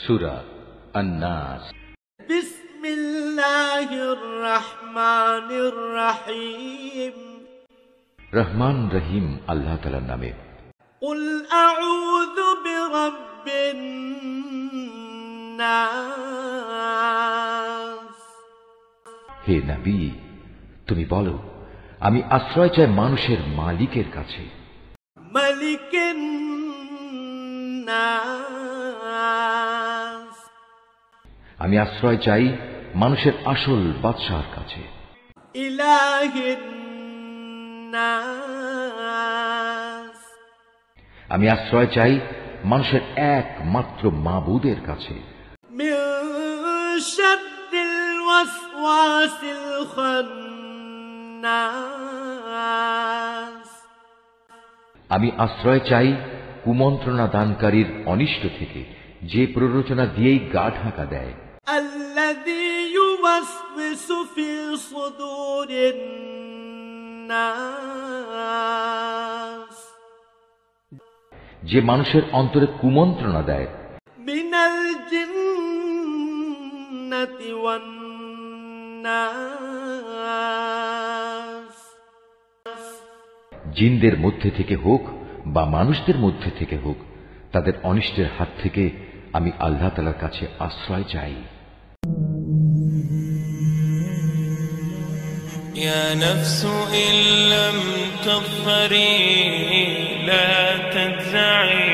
সূরা আন-নাস। বিসমিল্লাহির রহমানির রহিম। রহমান রহিম আল্লাহ তাআলার নামে। কুল আউযু বিরাব্বিন নাস। হে নবী, তুমি বলো, আমি আশ্রয় চাই মানুষের মালিকের কাছে। মালিকিন নাস। আমি আশ্রয় চাই মানুষের আসল বাদশাহর কাছে। ইলাহিন নাস। আমি আশ্রয় চাই মানুষের একমাত্র মাবুদের কাছে। মিন শাররিল ওয়াসওয়াসিল খান্নাস। আমি আশ্রয় চাই কুমন্ত্রণা দানকারীর অনিষ্ট থেকে, যে প্ররোচনা দিয়েই গা ঢাকা দেয়। আল্লাযী ইউওয়াসওয়িসু ফি সুদুরিন নাস। যে মানুষের অন্তরে কুমন্ত্রণা দেয়। মিনাল জিন্নাতি ওয়ান নাস। জিনদের মধ্যে থেকে হোক বা মানুষদের মধ্যে থেকে হোক, তাদের অনিষ্টের হাত থেকে আমি আল্লাহ তাআলার কাছে আশ্রয় চাই। يا نفس إن لم تظفري لا تجزعي